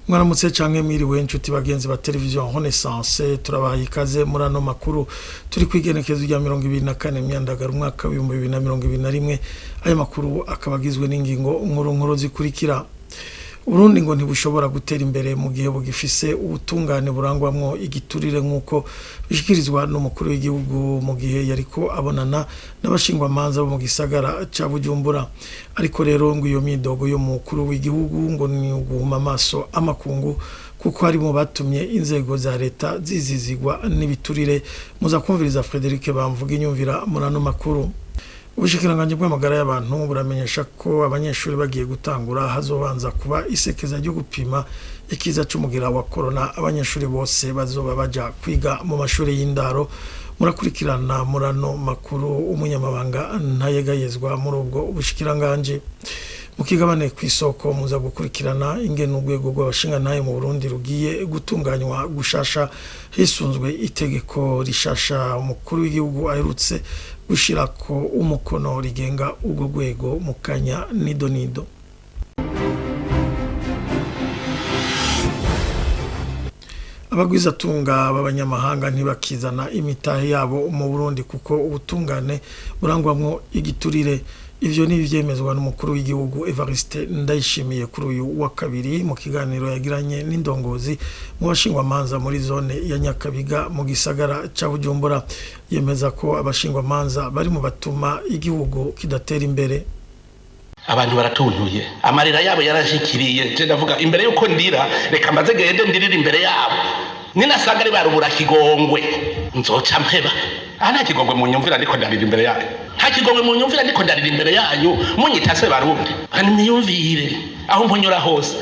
Mwaramutse canke mwiriwe inshuti bagenzi ba televiziyo Renaissance turabaye ikaze muri ano makuru turi kwigenekezo rya 24 Myandagaro umwaka wa 2021. Ayo makuru akabagizwe n'ingingo nkuru zikurikira. Urundi ngo ntibushobora gutera imbere mu gihe bugifise ubutungane burangwamwo igiturire nk'uko bishikirizwa n'umukuru w'igihugu mu gihe yariko abonana n'abashingwa manza bo mu gisagara ca Bujumbura. Ariko rero ngo iyo midogo yo mukuru w'igihugu ngo ni uguhuma amaso amakungu kuko harimo batumye inzego za leta zizizigwa n'ibiturire. Muza kumviriza Frederic bamvuga inyumvira muri ano makuru. Ubushikiranganje bw'amagara y'abantu buramenyesha ko abanyeshuri bagiye gutangura hazobanza kuba isekeza ryo gupima ikiza c'umugira wa corona. Abanyeshuri bose bazoba baja kwiga mu mashuri y'indaro. Murakurikirana murano makuru umunyamabanga ntayegayezwa muri ubwo ubushikiranganje. Mukigabane kwisoko muza gukurikirana ingene urwego rw'abashingantahe mu Burundi rugiye gutunganywa gushasha hisunzwe itegeko rishasha umukuru w'igihugu aherutse gushirako umukono rigenga urwo rwego mu kanya nido. Abagwizatunga b'abanyamahanga ntibakizana imitahe yabo mu Burundi kuko ubutungane burangwamwo igiturire. Ivyo ni ivyemezwa n'umukuru w'igihugu Evariste Ndayishimiye kuri uyu wa kabiri mu kiganiro yagiranye n'indongozi mu bashingwa manza muri zone ya Nyakabiga mu gisagara ca Bujumbura. Yemeza ko abashingwa manza bari mu batuma igihugu kidatera imbere. Abantu baratuntuye, amarira yabo yarashikiriye. Je ndavuga imbere yuko ndira reka maze gende ndirira imbere yabo. Ninasanga ari barubura kigongwe nzoca mpeba. Nta kigongwe mu nyumvira ndiko ndarira imbere yayo. Nta kigongwe mu nyumvira ndiko ndarira imbere yayo. Munyitase barundi. Kandi niyumvire aho mponyora hose.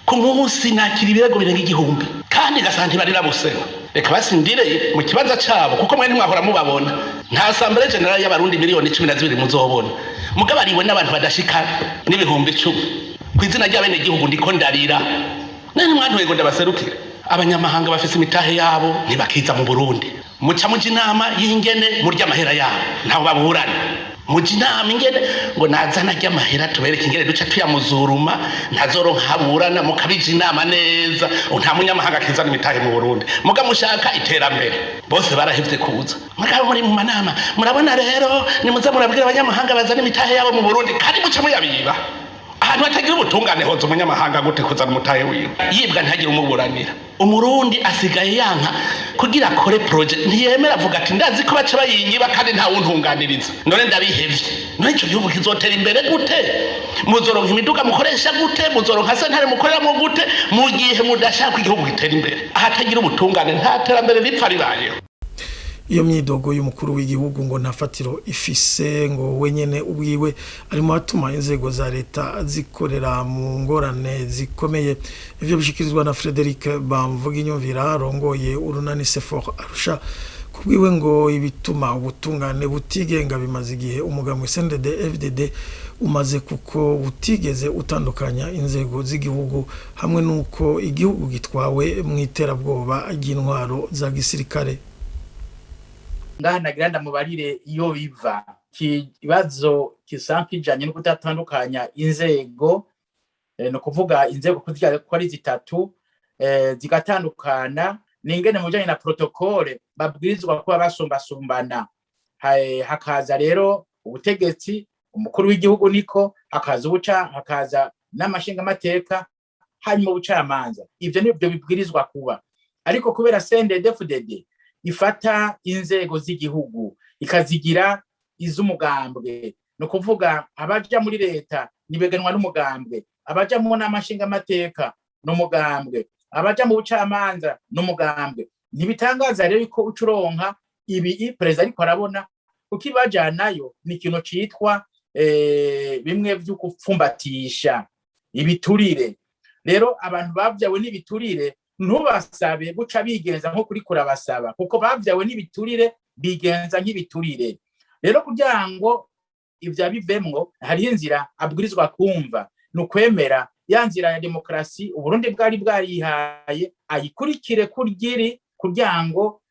Ku munsi nakira ibirego birenga igihumbi. Kandi gasanti barira bose. Reka basindire mu kibanza cabo kuko mwe ntimwahora mubabona. Nta assemblée générale y'abarundi miliyoni 12 muzobona. Mugabariwe n'abantu badashika n'ibihumbi 10. Kwizina ry'abene gihugu ndiko ndarira. Nani mwantu wego ndabaserukira. Abanyamahanga bafise imitahe yabo ntibakiza mu Burundi. Muca muji inama y'ingene murya amahera yabo ntaho baburana. Muji inama ingene ngo nazana ry'amahera tubereke ingene duca tuyamuzuruma ntazoronka haburana mukabije inama neza. Nta munyamahanga kizana imitahe mu Burundi. Muga mushaka iterambere. Bose barahevye kuza. Mugabo muri mu manama murabona rero nimuza murabwira abanyamahanga bazana imitahe yabo mu Burundi kandi muca muyabiba. Ahantu hatagira ubutungane hoza umunyamahanga gute kuzana umutahe wiwe yibwa ntagira umuburanira. Umurundi asigaye yanka kugira kore project ntiyemera avuga ati ndazi ko baca bayinyiba kandi nta wuntunganiriza. None ndabihevye. None ico gihugu kizotera imbere gute? Muzoronka imiduga mukoresha gute? Muzoronka sentare mukoreramo gute? Mu gihe mudashaka igihugu gitera imbere. Ahatagira ubutungane nta terambere ripfa ribayeho. Iyo myidogo y'umukuru w'igihugu ngo ntafatiro ifise ngo wenyene ubwiwe arimo atuma inzego za leta zikorera mu ngorane zikomeye. Ivyo bishikirizwa na Frederic bamvuga inyumvira rongoye urunani Sefor Arusha. Kubwiwe ngo ibituma ubutungane butigenga bimaze igihe umugambwe CNDD FDD umaze kuko utigeze utandukanya inzego z'igihugu hamwe nuko igihugu gitwawe mu iterabwoba ry'intwaro za gisirikare. Nagira ndamubarire iyo biva kibazo kisankijanye no kutatandukanya inzego no kuvuga inzego kugira ko ari zitatu zigatandukana ningene mujanye na protocole babwirizwa kuba basumbasumbana. Hakaza rero ubutegetsi umukuru w'igihugu niko hakaza ubuca hakaza n'amashinga amateka hanyuma ubucamanza. Ivyo nibyo bibwirizwa kuba, ariko kubera CNDD-FDD ifata inzego z'igihugu ikazigira iz'umugambwe, no kuvuga abaja muri leta nibeganwa n'umugambwe, abaja mu n'amashinga amateka n'umugambwe, abaja mu bucamanza n'umugambwe. Ntibitangaza rero ko ucuronka ibi perezida ariko arabona kuko ibajanayo ni ikintu citwa bimwe byo gupfumbatisha ibiturire. Rero abantu bavyawe n'ibiturire ntubasabe guca bigenza nko kuri kurabasaba kuko bavyawe n'ibiturire bigenza nk'ibiturire. Rero kugira ngo ivya bivemwo hari inzira abwirizwa kumva no kwemera ya nzira ya demokrasi Uburundi bwari bwarihaye ayikurikire kurgiri kugira ngo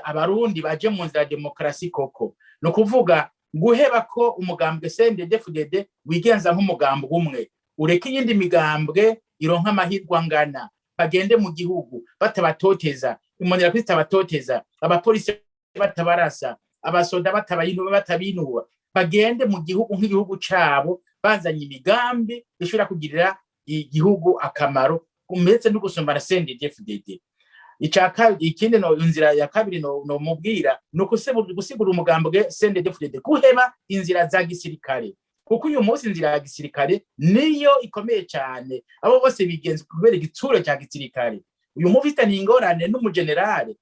abarundi baje mu nzira ya demokrasi koko. No kuvuga guheba ko umugambwe CNDD-FDD wigenza nk'umugambwe umwe ureke iyindi migambwe ironka amahirwe angana, bagende mu gihugu batabatoteza, imonera kwisi tabatoteza, abapolisi batabarasa, abasoda batabinuba, bagende mu gihugu nk'igihugu cabo bazanye imigambi ishobora kugirira igihugu akamaro umetse no gusumbana CNDD-FDD. Ikindi no inzira ya kabiri no mubwira no gusigura umugambwe CNDD-FDD guheba inzira za gisirikare, kuko uyu munsi inzira ya gisirikare niyo ikomeye cyane, abo bose bigenze kubera igitsure cya gisirikare. Uyu mufitanye ingorane n'umugenerale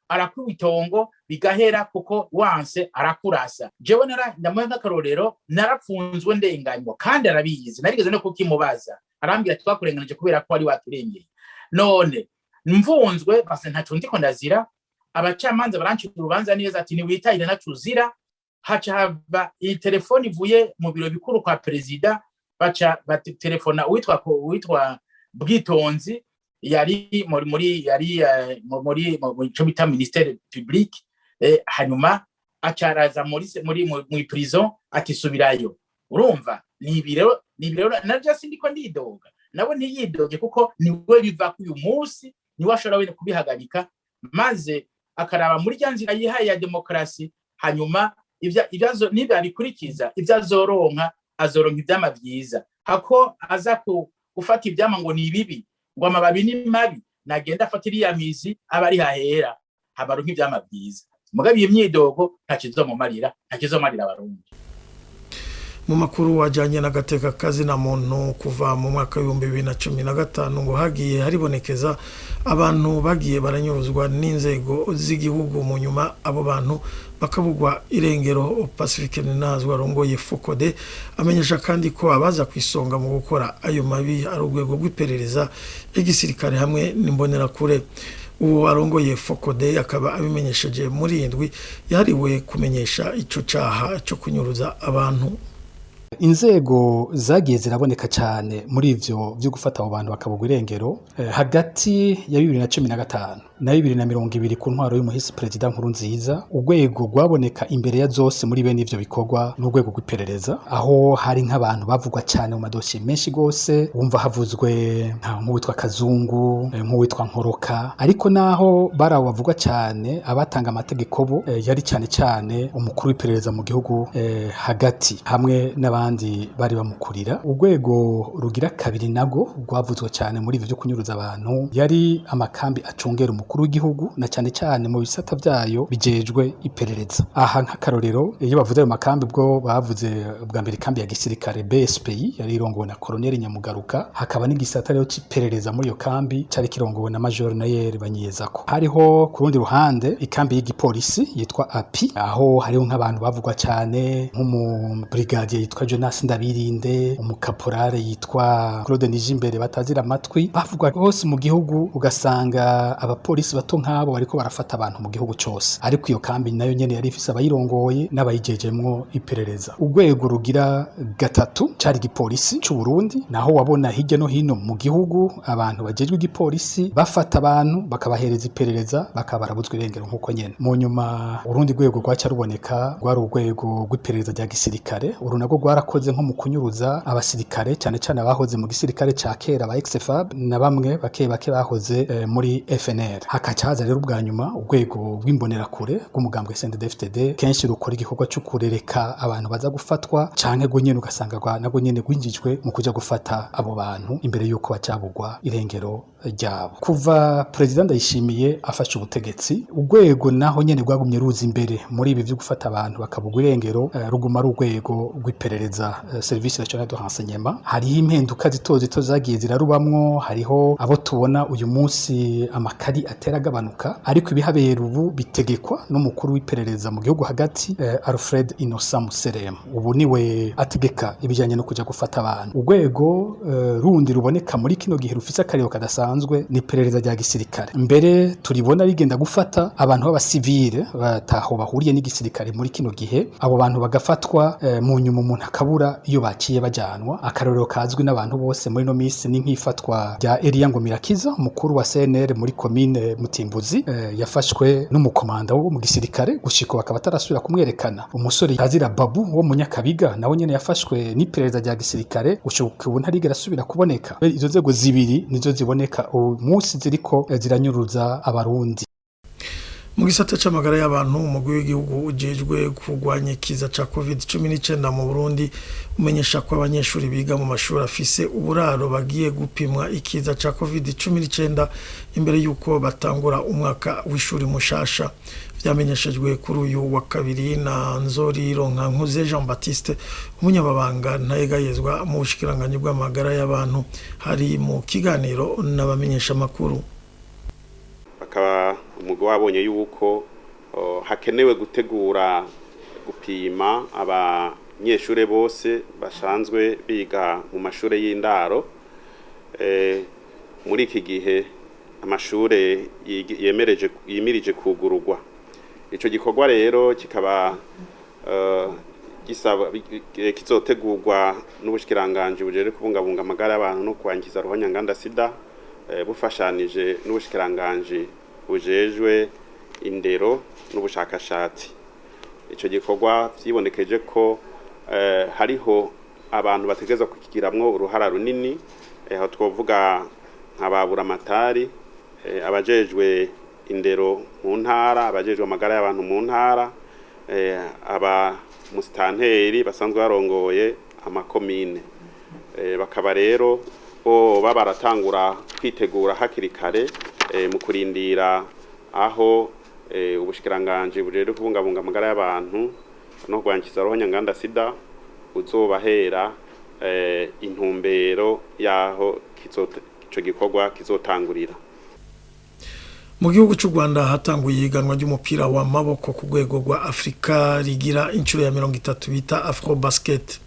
arakwitongo bigahera kuko wanse arakurasa. Jewe ndamuha nk'akarorero, narapfunzwe ndenganywa kandi arabizi, narigeze no kukimubaza, arambwira twakurenganije kubera ko ari waturengeye. None mvunzwe base ntaco ndiko ndazira, abacamanza barancira urubanza neza ati ni witahire nacuzira. Haca hava iyi telefoni ivuye mu biro bikuru kwa perezida, baca telefona witwa Bwitonzi, yari muri cyo bita ministère public, hanyuma acaraza muri prison ati subirayo. Urumva ni ibiro naje sindiko ndidoga, nabo ntiyidoge kuko niwe biva ku uyu munsi, niwe ashobora wene kubihagarika maze akaraba muri ryanzira yihaye ya demokrasi. Hanyuma ibyazo niba bikurikiza ibyazoronka azoronka ibyama byiza, hako aza gufata ibyama ngo ni bibi ngo amababi ni mabi, nagenda afatira ya mizi abari hahera habaronka ibyama byiza. Mugabe imyidogo ntakizomumarira abarundi. Mu makuru wajanye n'agateka kazi na muntu kuva mu mwaka wa 2015 ngo hagiye haribonekeza abantu bagiye baranyuruzwa n'inzego z'igihugu, mu nyuma abo bantu bakabugwa irengero. Pacifique Nazwa arongoye Fokode amenyesha kandi ko abaza kwisonga mu gukora ayo mabi ari urwego rw'iperereza igisirikare hamwe n'imbonera kure. Uwo arongoye Fokode akaba abimenyesheje muri indwi yahariwe kumenyesha ico caha cyo kunyuruza abantu. Inzego zagiye ziraboneka cyane muri ivyo byo gufata abo bantu bakabugwa irengero hagati ya 2015 na 2020 ku ntwaro y'umuhisi Perezida Nkurunziza. Urwego rwaboneka imbere ya zose muri bene ivyo bikorwa n'urwego rw'iperereza, aho hari nk'abantu bavugwa cyane mu madosiye menshi gose, wumva havuzwe nk'uwitwa Kazungu, nk'uwitwa Nkoroka, ariko naho barawo bavugwa cyane abatanga amategeko bo yari cyane umukuru w'iperereza mu gihugu hagati hamwe n'abandi bari bamukurira. Urwego rugira kabiri nago rwavuzwe cyane muri ivyo byo kunyuruza abantu yari amakambi acungera umukuru w'igihugu, na cyane mu bisata byayo bijejwe iperereza. Aha nk'akarorero iyo bavuze ayo makambi bwo bavuze bwa mbere kambi ya gisirikare BSPI yari irongowe na Colonel Nyamugaruka, hakaba n'igisata rero c'iperereza muri iyo kambi cyari kirongowe na Major Nayer Banyezako. Hariho ku rundi ruhande ikambi y'igipolisi yitwa API, aho hariho nk'abantu bavugwa cyane nk'umu brigadier yitwa Jonas Ndabirinde, umukaporale yitwa Claude Nijimbere batazira amatwi, bavugwa hose mu gihugu, ugasanga abapolisi bato nk'abo bariko barafata abantu mu gihugu cyose. Ariko iyo kambi nayo nyene yari ifise abayirongoye n'abayijejemwo iperereza. Urwego rugira gatatu cyari igipolisi cy'u Burundi, naho wabona hirya no hino mu gihugu abantu bajejwe igipolisi bafata abantu bakabahereza iperereza bakabarabuzwa irengero nk'uko nyene. Mu nyuma urundi rwego rwaca ruboneka rwari urwego rw'iperereza rya gisirikare. Uru nago rwarakoze nko mu kunyuruza abasirikare cyane abahoze mu gisirikare ca kera ba XFAB na bamwe bake bahoze muri FNL. Hakacaza rero ubwa nyuma urwego rw'imbonera kure rw'umugambwe CNDD-FDD, kenshi rukora igikorwa cyo kurereka abantu baza gufatwa canke go nyene ugasanga nago nyene gwinjijwe mu kuja gufata abo bantu imbere yuko bacabugwa irengero ryabo. Kuva President Ndayishimiye afashe ubutegetsi, urwego naho nyene rwagumye ruza imbere muri ibi byo gufata abantu bakabugwa irengero, ruguma ari urwego rw'iperereza Service National de Renseignement. Hariho impinduka zito zagiye zirarubamwo, hariho abo tubona uyu munsi amakari ateragabanuka, ariko ibihabera ubu bitegekwa n'umukuru w'iperereza mu gihugu hagati Alfred Innocent Muserem. Ubu niwe ategeka ibijanye no kuja gufata abantu. Urwego rundi ruboneka muri kino gihe rufise akariro kadasanzwe ni iperereza rya gisirikare. Mbere turibona rigenda gufata abantu b'abasivile bataho bahuriye n'igisirikare muri kino gihe, abo bantu bagafatwa mu nyuma umuntu bakabura iyo baciye bajanwa. Akarorero kazwi n'abantu bose muri no misi ni nk'ifatwa rya Elia Ngomirakiza umukuru wa CNR muri commune Mutimbuzi, yafashwe n'umukomanda wo mu gisirikare gushika bakaba tarasubira kumwerekana. Umusore Kazira Babu wo mu Nyakabiga nawe nyene yafashwe n'iperereza rya gisirikare gushika ubu ntarigera asubira kuboneka. Izo nzego zibiri nizo ziboneka ubu munsi ziriko ziranyuruza abarundi. Mu gisata c'amagara y'abantu umugwi w'igihugu ujejwe kurwanya ikiza ca COVID-19 mu Burundi umenyesha ko abanyeshuri biga mu mashuri afise uburaro bagiye gupimwa ikiza ca COVID-19 imbere yuko batangura umwaka w'ishuri mushasha. Vyamenyeshejwe kuri uyu wa kabiri na Nzoriro Nkankuze Jean Baptiste umunyababanga ntayegayezwa mu bushikiranganje bw'amagara y'abantu hari mu kiganiro n'abamenyesha makuru. Bakaba umugwi wabonye yuko hakenewe gutegura gupima abanyeshure bose basanzwe biga mu mashure y'indaro muri iki gihe amashure yimirije kugururwa. Ico gikorwa rero kikaba gisaba kizotegurwa n'ubushikiranganje bujere kubungabunga amagara y'abantu no kwangiza ruhonyanganda sida bufashanije n'ubushikiranganje bujejwe indero n'ubushakashatsi. Ico gikorwa vyibonekeje ko hariho abantu bategeza kukigiramwo uruhara runini, aho twovuga nk'ababura amatari, abajejwe indero mu ntara, abajejwe amagara y'abantu mu ntara, aba mustanteri basanzwe barongoye amakomine. Bakaba rero bo babaratangura kwitegura hakiri kare mu kurindira aho ubushikiranganje bujere kubungabunga amagara y'abantu no kwankiza ruhonyanganda sida uzobahera intumbero yaho ico gikorwa kizotangurira. Mu gihugu cy'u Rwanda hatanguye iganwa ry'umupira wa maboko ku rwego rwa Afrika rigira inshuro ya 30 bita Afro Basket.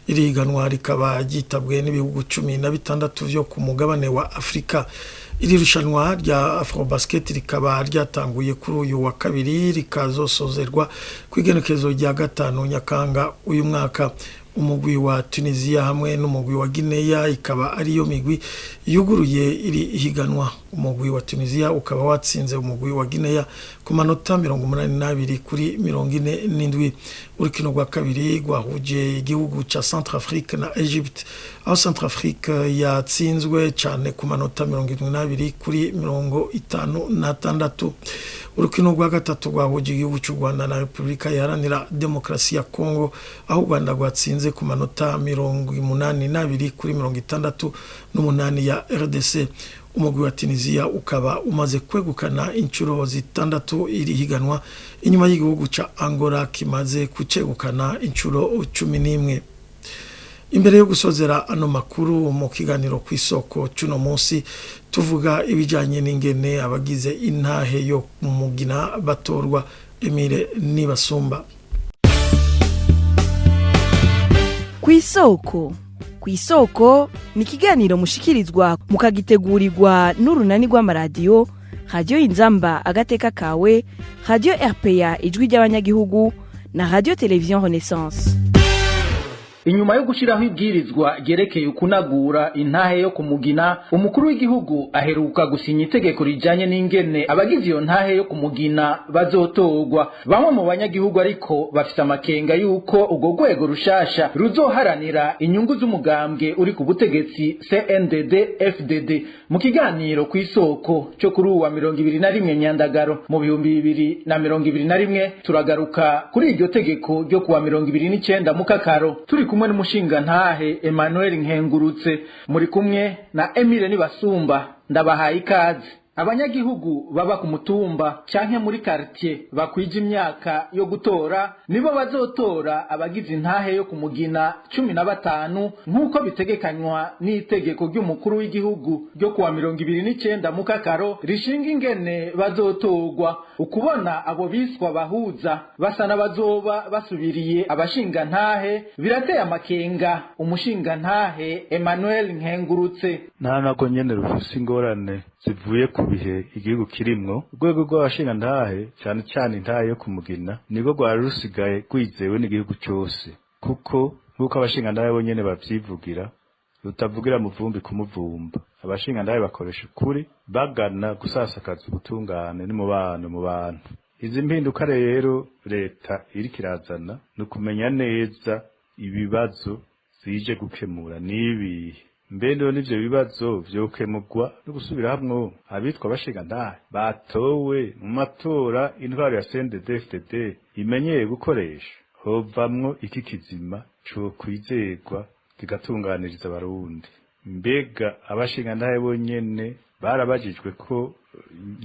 Iri ganwa rikaba ryitabwe n'ibihugu 16 vyo ku mugabane wa Afrika. Iri rushanwa rya Afro Basket rikaba ryatanguye kuri uyu wa kabiri rikazosozerwa kwigenekezo rya 5 Nyakanga uyu mwaka. Umugwi wa Tunisia hamwe n'umugwi wa Guinea ikaba ariyo migwi yuguruye iri higanwa. Umugwi wa Tunisia ukaba watsinze umugwi wa Guinea ku manota 82 kuri 47. Urukino rwa kabiri rwahuje igihugu ca Centrafrique na Egypt, aho Centrafrique yatsinzwe cyane ku manota 72 kuri 56. Urukino rwa gatatu rwahuje igihugu cy'u Rwanda na Republika Iharanira Demokarasi ya Kongo, aho u Rwanda rwatsinze ku manota 82 kuri 68 ya RDC. Umugwi wa Tunisia ukaba umaze kwegukana inshuro zitandatu iri higanwa inyuma y'igihugu ca Angola kimaze kucegukana inshuro 11. Imbere yo gusozera ano makuru mu kiganiro kw'isoko cuno munsi tuvuga ibijanye n'ingene abagize intahe yo mugina batorwa. Emile Nibasumba. Kw'isoko ni ikiganiro mushikirizwa mukagitegurirwa n'urunani rw'amaradiyo Radio Inzamba Agateka Kawe, Radio RPA Ijwi ry'Abanyagihugu na Radio Television Renaissance. Inyuma yo gushiraho ibwirizwa gerekeye kunagura intahe yo kumugina, umukuru w'igihugu aheruka gusinya itegeko rijanye n'ingene abagize iyo ntahe yo kumugina bazotorwa. Bamwe mu banyagihugu ariko bafite amakenga yuko ubwo rwego rushasha ruzoharanira inyungu z'umugambwe uri ku butegetsi CNDD FDD. Mu kiganiro kw'isoko cyo kuri uwa 21 Myandagaro mu 2021 turagaruka kuri iryo tegeko ryo kuwa 29 Mukakaro. Turi kumwe n'umushinga ntahe Emmanuel Nkengurutse, muri kumwe na Emile Nibasumba. Ndabahaye ikaze. Abanyagihugu baba ku mutumba canke muri quartier bakwije imyaka yo gutora nibo bazotora abagize intahe yo kumugina 15 nkuko bitegekanywa n'itegeko ry'umukuru w'igihugu ryo kuwa 29 Mukakaro rishinga ingene bazotorwa. Ukubona abo biswa bahuza basa n'abazoba basubiriye abashinga ntahe birateye amakenga. Umushinga ntahe Emmanuel Nkengurutse: nako nyene rufise ingorane zivuye ku bihe igihugu kirimwo. Urwego rw'abashinga ntahe cyane intahe yo kumugina niko rwari rusigaye rwizewe n'igihugu cyose, kuko nk'uko abashingantahe bo nyene bavyivugira rutavugira muvumbi kumuvumba. Abashingantahe bakoresha ukuri bagana gusasakaza ubutungane n'umubano mu bantu. Izi mpinduka rero leta iriko irazana ni ukumenya neza ibibazo zije gukemura n'ibihe. Mbendo n'ivyo bibazo vyokemurwa no gusubira hamwe abitwa abashingantahe batowe mu matora intwaro ya CNDD-FDD imenyeye gukoresha. Hovamwo iki kizima co kwizerwa kigatunganiriza abarundi. Mbega abashingantahe bonyene barabajijwe ko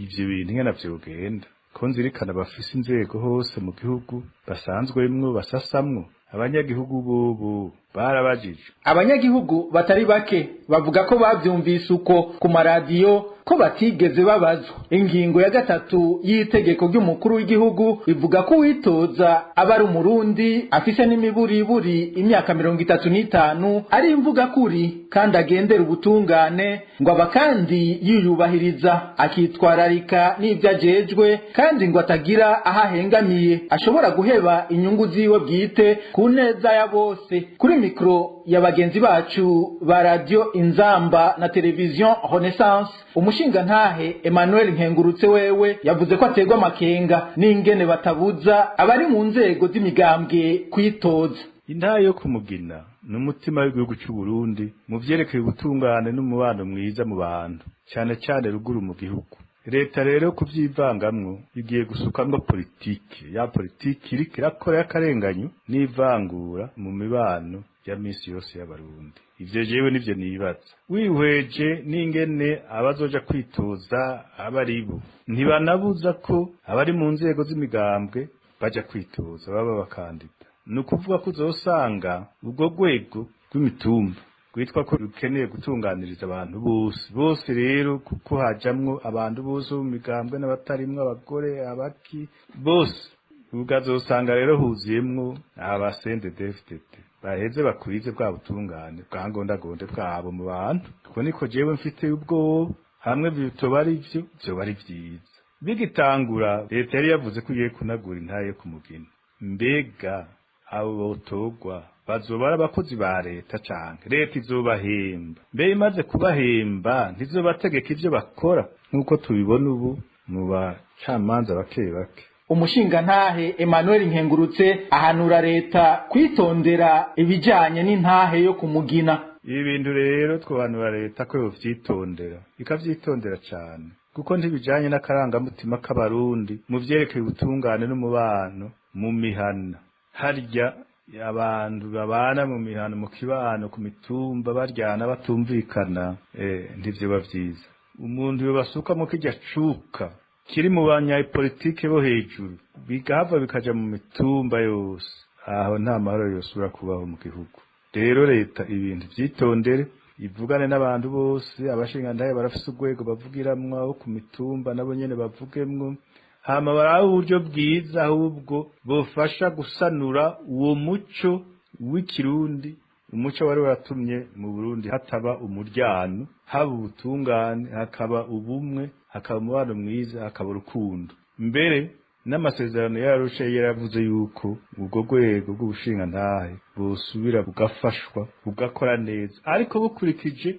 ivyo bintu ngena vyogenda, ko nzirikana bafise inzego hose mu gihugu basanzwemwo basasamwo. Abanyagihugu bobo barabajijwe. Abanyagihugu batari bake bavuga ko bavyumvise uko ku maradiyo ko batigeze babazwa. Ingingo ya 3 y'itegeko ry'umukuru w'igihugu ivuga ko witoza abari umurundi afise n'imiburiburi imyaka 35 ari imvuga kuri kandi agendera ubutungane ngo abakandi yiyubahiriza akitwararika n'ivyo ajejwe kandi ngo atagira ahahengamiye ashobora guheba inyungu ziwe bwite ku neza ya bose. Kuri mikro ya bagenzi bacu ba radio Inzamba na television Renaissance, umushingantahe Emmanuel Nkengurutse wewe yavuze ko ategwa amakenga n'ingene batabuza abari mu nzego z'imigambwe kwitoza. Intahe yo kumugina n'umutima w'igihugu cy'u Burundi mu vyerekeye ubutungane n'umubano mwiza mu bantu cyane cyane ruguru mu gihugu. Leta rero kuvyivangamwo igiye gusukamwo politiki iriko irakora y'akarenganyo n'ivangura mu mibano ya misi yose y'abarundi. Ivyo jewe nivyo nibaza. Wihweje n'ingene abazoja kwitoza abaribo ntibanabuza ko abari mu nzego z'imigambwe baja kwitoza baba bakandida. Nukuvuga ko uzosanga ubwo rwego rw'imitumba gwitwa ko rukeneye gutunganiriza abantu bose rero kuko hajamwo abantu bose mu migambwe n'abatarimwe abagore abaki bose ugazosanga rero huziyemwo abasendedefitete baheze bakurize bwa butungane bwangondagonde bwabo mu bantu. Kuko niko jewe mfite ubwo hamwe bitoba ari ivyo byoba ari vyiza. Bigitangura leta yari yavuze ko igiye kunagura intahe yo kumugina. Mbega abo botogwa bazoba ari abakozi ba leta canke leta izobahemba? Mbe imaze kubahemba ntizobategeka ivyo bakora nk'uko tubibona ubu mu bacamanza bake bake. Umushingantahe Emmanuel Nkengurutse ahanura leta kwitondera ibijanye n'intahe yo kumugina. Ibi bintu rero twabanura leta ko yovyitondera ikavyitondera cyane kuko ntibijanye n'akarangamutima k'abarundi mu vyerekeye ubutungane n'umubano mu mihana. Harya abantu babana mu mihano mu kibano ku mitumba baryana batumvikana ndivyo bavyiza. Umuntu yobasuka mu kijya cuka kiri mu banyapolitike bo hejuru bigahava bikaja mu mitumba yose, aho nta mahoro yosubira kubaho mu gihugu. Rero leta ibintu vyitondere ivugane n'abantu bose. Abashingantahe barafise urwego bavugiramwo aho ku mitumba nabo nyene bavugemwo, hama baraho uburyo bwiza ahubwo bofasha gusanura uwo muco w'ikirundi, umuco wari waratumye mu Burundi hataba umuryano, haba ubutungane, hakaba ubumwe, hakaba umubano mwiza, hakaba urukundo. Mbere n'amasezerano yarusha yaravuze yuko ubwo rwego rw'ubushingantahe busubira bugafashwa bugakora neza ariko bukurikije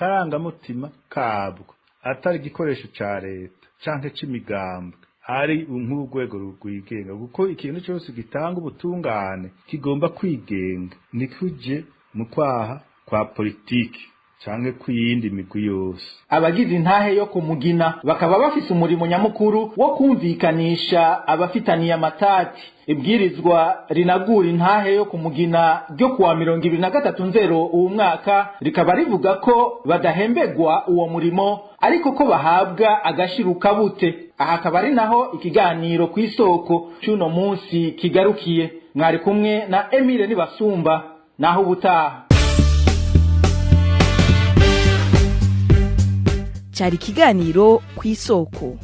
akarangamutima kabwo, atari igikoresho ca leta canke c'imigambwe, ari nk'urwego rwigenga. Kuko ikintu cyose gitanga ubutungane kigomba kwigenga, nikuje mu kwaha kwa politiki canke kwiyindi migwi yose. Abagize intahe yo kumugina bakaba bafise umurimo nyamukuru wo kumvikanisha abafitaniye amatati. Ibwirizwa rinagura intahe yo kumugina ryo kuwa 2023 uwo mwaka rikaba rivuga ko badahembegwa uwo murimo ariko ko bahabwa agashiruka bute. Aha akaba ari naho ikiganiro kw'isoko cy'uno munsi kigarukiye. Mwari kumwe na Emile Nibasumba, naho ubutaha. Cyari ikiganiro kw'isoko.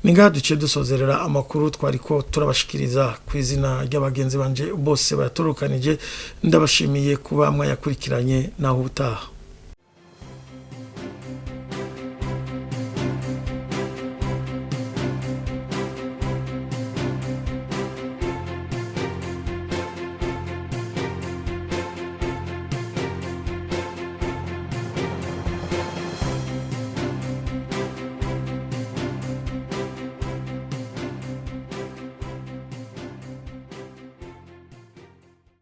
Ningaha duce dusozerera amakuru twariko turabashikiriza ku izina ry'abagenzi banje bose batorokanije. Ndabashimiye kuba mwayakurikiranye, naho ubutaha.